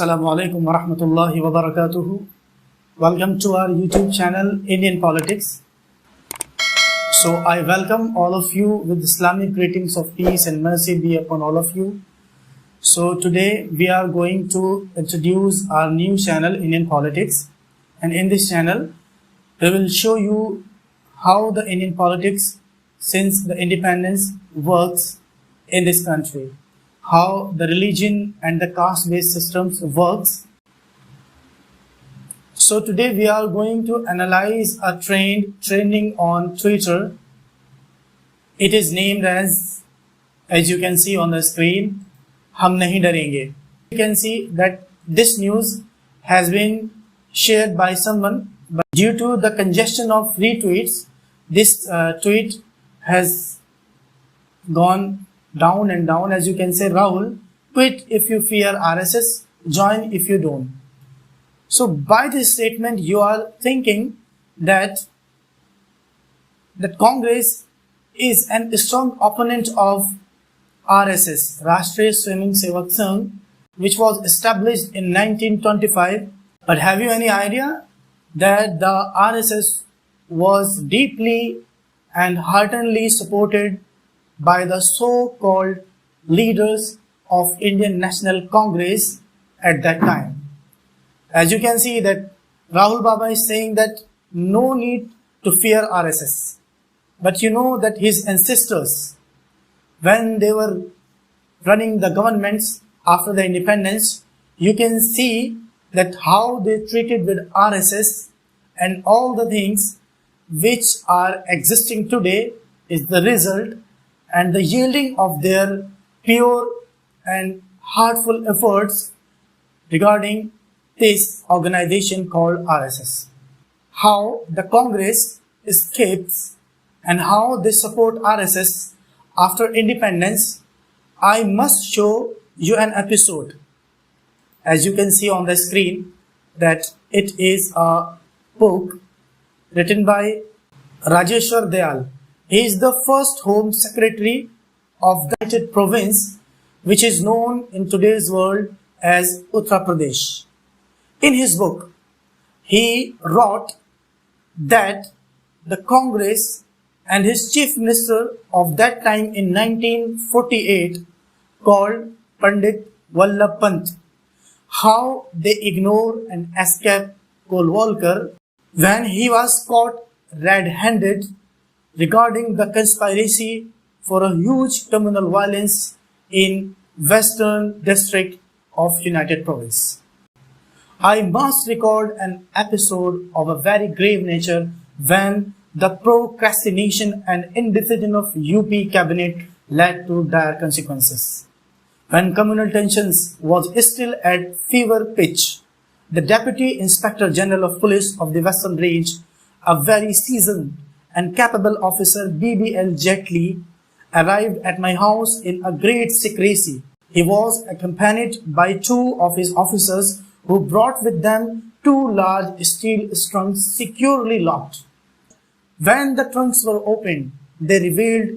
Assalamu alaikum wa rahmatullahi wa barakatuhu. Welcome to our YouTube channel Indian Politics. So I welcome all of you with Islamic greetings of peace and mercy be upon all of you. So today we are going to introduce our new channel Indian Politics, and in this channel we will show you how the Indian politics since the independence works in this country, how the religion and the caste-based systems works. So today we are going to analyze a trending on Twitter. It is named as you can see on the screen, "Hum nahi darenge." You can see that this news has been shared by someone, but due to the congestion of retweets, this tweet has gone down and down. As you can say, Rahul, quit if you fear RSS, join if you don't. So by this statement, you are thinking that Congress is an strong opponent of RSS, Rashtriya Swimming Sevak Sangh, which was established in 1925. But have you any idea that the RSS was deeply and heartily supported by the so-called leaders of Indian National Congress at that time? As you can see that Rahul Baba is saying that no need to fear RSS. But you know that his ancestors, when they were running the governments after the independence, you can see that how they treated with RSS, and all the things which are existing today is the result and the yielding of their pure and heartful efforts regarding this organization called RSS. How the Congress escapes and how they support RSS after independence, I must show you an episode. As you can see on the screen, that it is a book written by Rajeshwar Dayal. He is the first Home Secretary of the United Province, which is known in today's world as Uttar Pradesh. In his book, he wrote that the Congress and his chief minister of that time in 1948, called Pandit Vallabh Pant, how they ignore and escape Golwalkar when he was caught red-handed regarding the conspiracy for a huge communal violence in Western District of United Province. I must record an episode of a very grave nature when the procrastination and indecision of UP cabinet led to dire consequences. When communal tensions was still at fever pitch, the Deputy Inspector General of Police of the Western Range, a very seasoned and capable officer, BBL Jetli, arrived at my house in a great secrecy. He was accompanied by two of his officers who brought with them two large steel trunks securely locked. When the trunks were opened, they revealed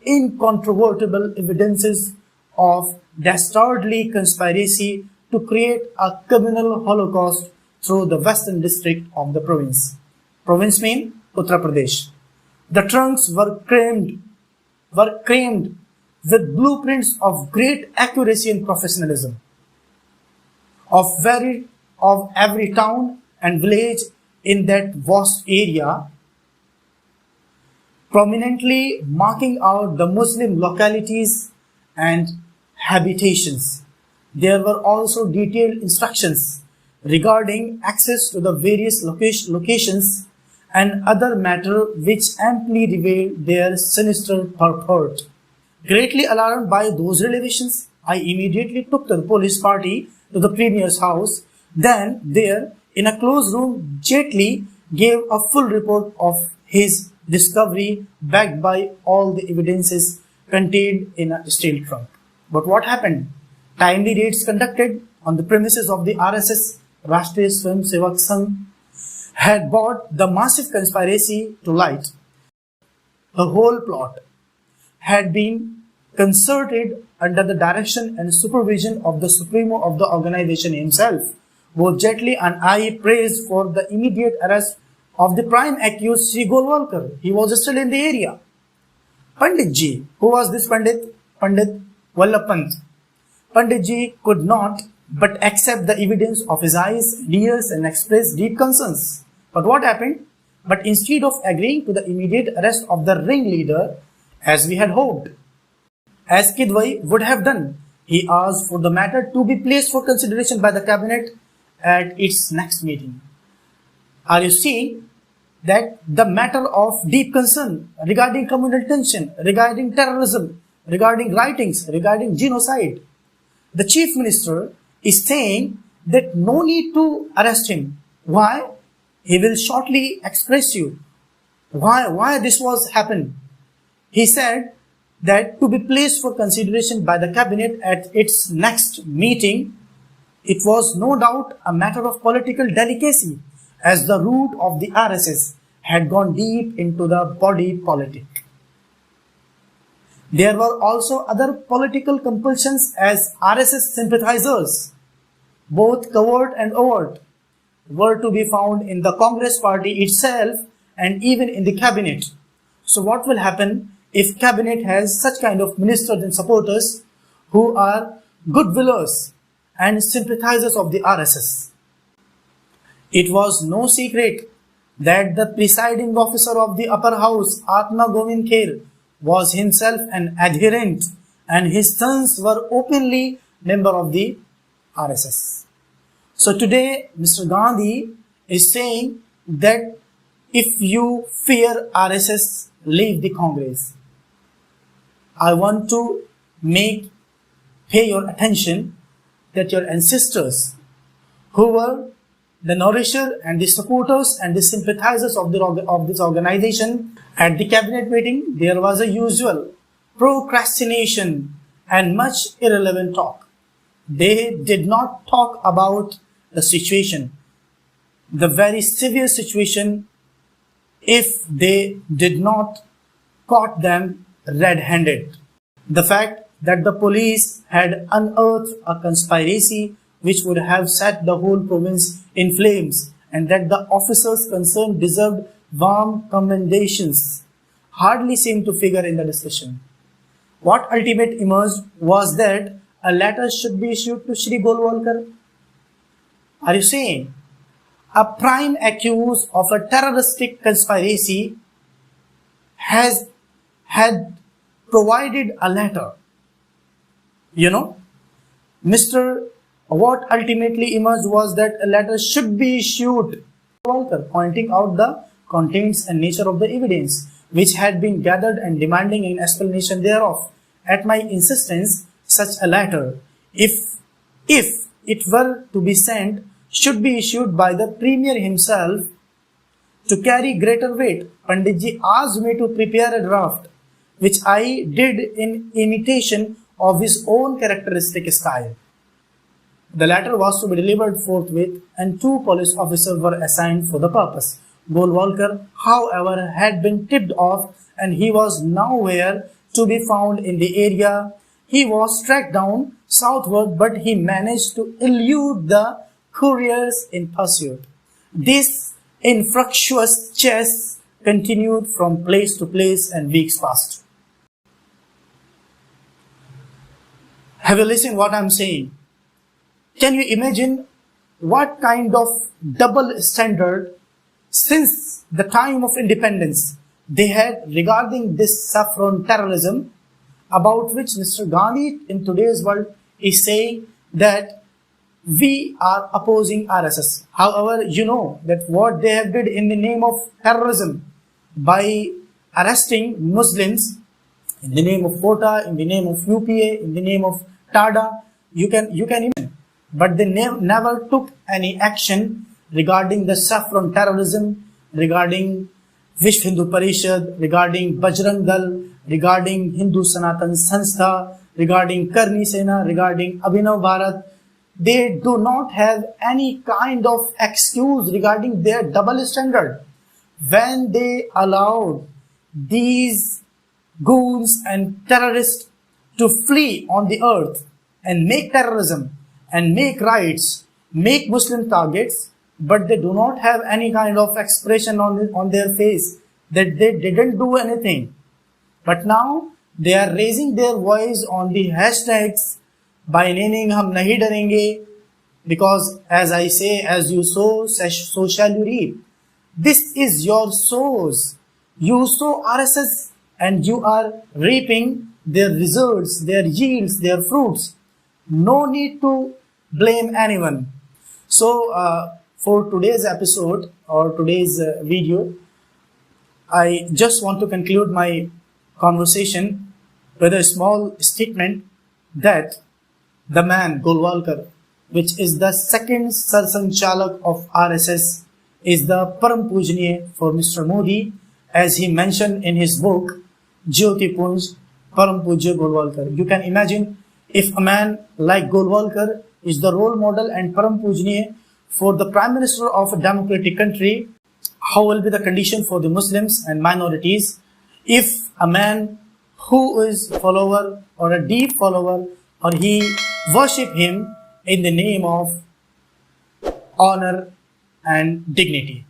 incontrovertible evidences of dastardly conspiracy to create a communal holocaust through the western district of the province. Province mean Uttar Pradesh. The trunks were crammed with blueprints of great accuracy and professionalism of every town and village in that vast area, prominently marking out the Muslim localities and habitations. There were also detailed instructions regarding access to the various locations and other matter which amply revealed their sinister purport. Greatly alarmed by those revelations, I immediately took the police party to the Premier's house. Then there, in a closed room, Jetli gave a full report of his discovery backed by all the evidences contained in a steel trunk. But what happened? Timely raids conducted on the premises of the RSS, Rashtriya Swayam Sevak Sangh, had brought the massive conspiracy to light. The whole plot had been concerted under the direction and supervision of the Supremo of the organization himself. Both Jetli and I praised for the immediate arrest of the prime accused Sri Golwalkar. He was still in the area. Pandit Ji, who was this Pandit? Pandit Vallabh. Pandit Ji could not but accept the evidence of his eyes and ears and express deep concerns. But what happened? But instead of agreeing to the immediate arrest of the ringleader, as we had hoped, as Kidwai would have done, he asked for the matter to be placed for consideration by the cabinet at its next meeting. Are you seeing that the matter of deep concern regarding communal tension, regarding terrorism, regarding writings, regarding genocide, the chief minister is saying that no need to arrest him. Why? He will shortly express you why this was happened. He said that to be placed for consideration by the cabinet at its next meeting, it was no doubt a matter of political delicacy, as the root of the RSS had gone deep into the body politic. There were also other political compulsions, as RSS sympathizers, both covert and overt, were to be found in the Congress party itself and even in the cabinet. So what will happen if cabinet has such kind of ministers and supporters who are goodwillers and sympathizers of the RSS? It was no secret that the presiding officer of the upper house, Atma Govind Kher, was himself an adherent and his sons were openly member of the RSS. So today Mr. Gandhi is saying that if you fear RSS, leave the Congress. I want to pay your attention that your ancestors, who were the nourisher and the supporters and the sympathizers of this organization, at the cabinet meeting there was a usual procrastination and much irrelevant talk. They did not talk about the situation, the very severe situation, if they did not caught them red-handed. The fact that the police had unearthed a conspiracy which would have set the whole province in flames, and that the officers concerned deserved warm commendations, hardly seemed to figure in the discussion. What ultimately emerged was that a letter should be issued to Sri Golwalkar. Are you saying? A prime accused of a terroristic conspiracy had provided a letter. What ultimately emerged was that a letter should be issued to Golwalkar, pointing out the contents and nature of the evidence which had been gathered and demanding an explanation thereof. At my insistence, such a letter, if it were to be sent, should be issued by the Premier himself. To carry greater weight, Panditji asked me to prepare a draft, which I did in imitation of his own characteristic style. The letter was to be delivered forthwith, and 2 police officers were assigned for the purpose. Golwalkar, however, had been tipped off, and he was nowhere to be found in the area. He was tracked down southward, but he managed to elude the couriers in pursuit. This infructuous chase continued from place to place, and weeks passed. Have you listened what I am saying? Can you imagine what kind of double standard since the time of independence they had regarding this saffron terrorism, about which Mr. Gandhi in today's world is saying that we are opposing RSS. However, you know that what they have did in the name of terrorism by arresting Muslims in the name of quota, in the name of UPA, in the name of TADA, you can imagine. But they never took any action regarding the saffron terrorism, regarding Vishwa Hindu Parishad, regarding Bajrang Dal, regarding Hindu Sanatan Sanstha, regarding Karni Sena, regarding Abhinav Bharat. They do not have any kind of excuse regarding their double standard. When they allowed these goons and terrorists to flee on the earth and make terrorism and make riots, make Muslim targets, but they do not have any kind of expression on their face that they didn't do anything. But now they are raising their voice on the hashtags by naming "Hum nahi darenge," because as I say, as you sow, so shall you reap. This is your sows. You sow RSS and you are reaping their results, their yields, their fruits. No need to blame anyone. So for today's episode or today's video, I just want to conclude my conversation with a small statement that the man Golwalkar, which is the second Sarsanchalak of RSS, is the Param Pujniya for Mr. Modi, as he mentioned in his book Jyoti Punj Param Pujya Golwalkar. You can imagine if a man like Golwalkar is the role model and Param Pujniya for the Prime Minister of a democratic country, how will be the condition for the Muslims and minorities if a man who is follower or a deep follower or he worship him in the name of honor and dignity.